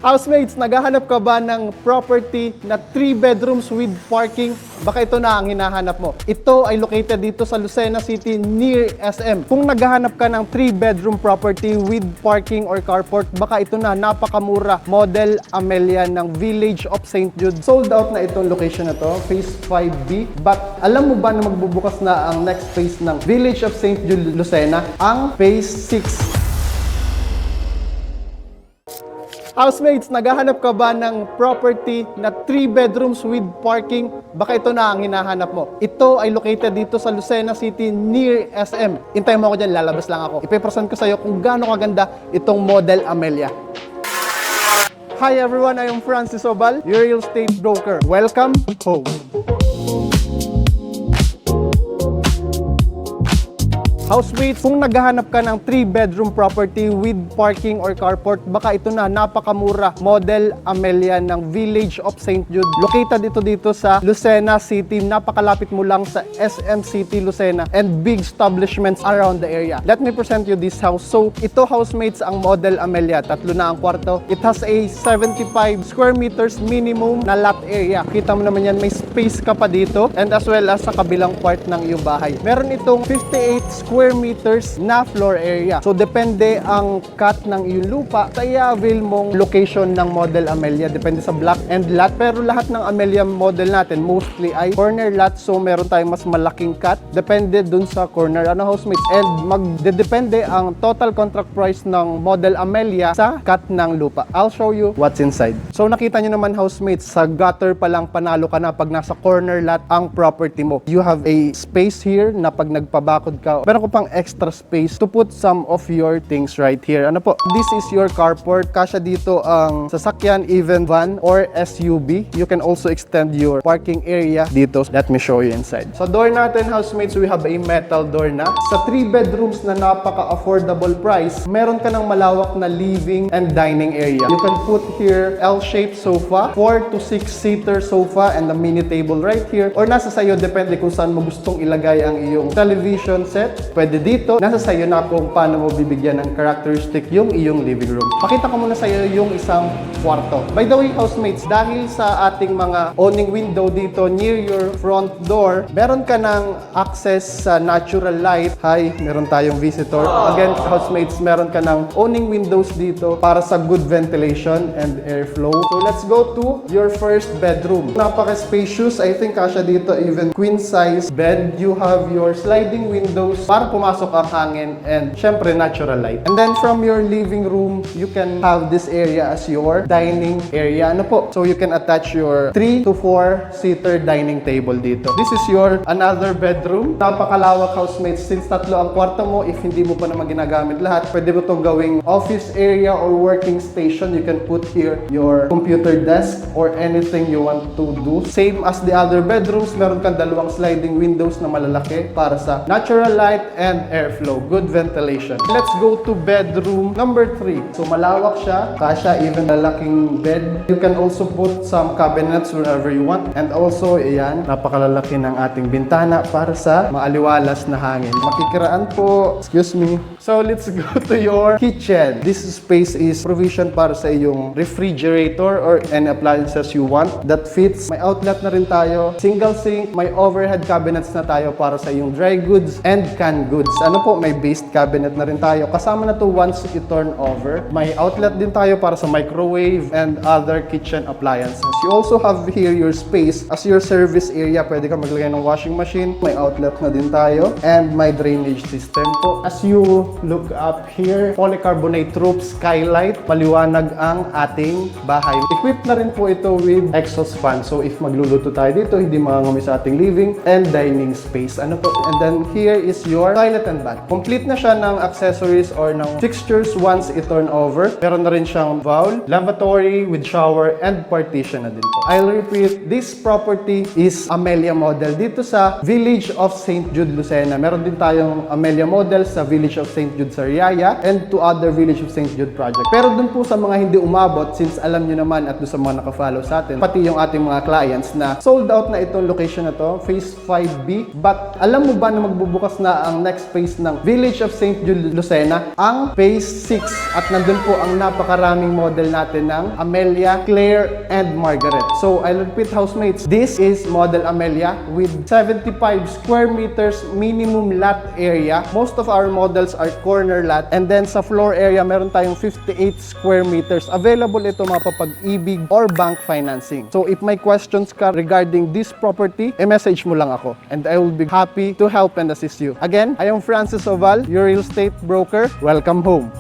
Housemates, naghahanap ka ba ng property na 3 bedrooms with parking? Baka ito na ang hinahanap mo. Ito ay located dito sa Lucena City near SM. Kung naghahanap ka ng 3 bedroom property with parking or carport, baka ito na, napakamura. Model Amelia ng Village of St. Jude. Sold out na itong location na to, phase 5B. But alam mo ba na magbubukas na ang next phase ng Village of St. Jude Lucena? Ang phase 6. Housemates, naghahanap ka ba ng property na 3 bedrooms with parking? Baka ito na ang hinahanap mo. Ito ay located dito sa Lucena City near SM. Hintayin mo ako dyan, lalabas lang ako. Ipipresent ko sa'yo kung gaano kaganda itong Model Amelia. Hi everyone, I am Francis Obal, your real estate broker. Welcome home. Housemates, kung naghahanap ka ng 3 bedroom property with parking or carport, baka ito na, napakamura. Model Amelia ng Village of St. Jude. Located ito dito sa Lucena City. Napakalapit mo lang sa SM City, Lucena, and big establishments around the area. Let me present you this house. So, ito housemates ang Model Amelia. Tatlo na ang kwarto. It has a 75 square meters minimum na lot area. Kita mo naman yan, may space ka pa dito, and as well as sa kabilang part ng iyong bahay. Meron itong 58 square meters na floor area. So, depende ang cut ng iyong lupa sa i-avail mong location ng Model Amelia. Depende sa block and lot. Pero lahat ng Amelia model natin, mostly ay corner lot. So, meron tayong mas malaking cut. Depende dun sa corner, housemates. And magdedepende ang total contract price ng Model Amelia sa cut ng lupa. I'll show you what's inside. So, nakita nyo naman, housemates, sa gutter pa lang panalo ka na pag nasa corner lot ang property mo. You have a space here na pag nagpabakod ka, pero pang extra space to put some of your things right here. Ano po? This is your carport. Kasya dito ang sasakyan, even van or SUV. You can also extend your parking area dito. Let me show you inside. Sa door natin, housemates, we have a metal door na. Sa 3 bedrooms na napaka-affordable price, meron ka ng malawak na living and dining area. You can put here L-shaped sofa, 4 to 6 seater sofa, and a mini table right here. Or nasa sayo, depende kung saan mo gustong ilagay ang iyong television set. Pwede dito. Nasa sayo na kung paano mo bibigyan ng characteristic yung iyong living room. Pakita ko muna sa'yo yung isang kwarto. By the way, housemates, dahil sa ating mga awning window dito near your front door, meron ka ng access sa natural light. Hi, meron tayong visitor. Again, housemates, meron ka ng awning windows dito para sa good ventilation and airflow. So, let's go to your first bedroom. Napaka-spacious. I think kasya dito even queen size bed. You have your sliding windows para pumasok ang hangin and syempre natural light. And then from your living room, you can have this area as your dining area. Ano po? So you can attach your 3 to 4 seater dining table dito. This is your another bedroom. Napakalawak, housemates. Since tatlo ang kwarto mo, if hindi mo pa naman ginagamit lahat, pwede mo itong gawing office area or working station. You can put here your computer desk or anything you want to do. Same as the other bedrooms, meron kang dalawang sliding windows na malalaki para sa natural light and airflow, good ventilation. Let's go to bedroom number 3. So malawak siya, kasya even lalaking bed. You can also put some cabinets wherever you want. And also, ayan, napakalalaki ng ating bintana para sa maaliwalas na hangin. Makikiraan po, excuse me. So let's go to your kitchen. This space is provision para sa iyong refrigerator or any appliances you want that fits. May outlet na rin tayo, single sink, may overhead cabinets na tayo para sa iyong dry goods and canned goods. Ano po, may based cabinet na rin tayo. Kasama na to once you turn over. May outlet din tayo para sa microwave and other kitchen appliances. You also have here your space as your service area. Pwede ka maglagay ng washing machine. May outlet na din tayo. And may drainage system po. As you look up here, polycarbonate roof, skylight, maliwanag ang ating bahay. Equipped na rin po ito with exhaust fan. So if magluluto tayo dito, hindi makangami sa ating living and dining space. Ano po? And then here is your toilet and bath. Complete na siya ng accessories or ng fixtures once i-turn over. Meron na rin siyang bowl, lavatory with shower, and partition na din po. I'll repeat, this property is Amelia model dito sa Village of St. Jude, Lucena. Meron din tayong Amelia model sa Village of St. Jude, Sariaya, and 2 other Village of St. Jude project. Pero dun po sa mga hindi umabot, since alam nyo naman at dun sa mga nakafollow sa atin, pati yung ating mga clients na sold out na itong location na to, phase 5B. But alam mo ba na magbubukas na ang ang next phase ng Village of St. Jude, Lucena, ang phase 6. At nandun po ang napakaraming model natin ng Amelia, Claire, and Margaret. So I'll repeat, housemates, this is model Amelia with 75 square meters minimum lot area. Most of our models are corner lot, and then sa floor area meron tayong 58 square meters. Available ito mapapag-ibig or bank financing. So if may questions ka regarding this property, message mo lang ako and I will be happy to help and assist you. Again, I am Francis Oval, your real estate broker. Welcome home.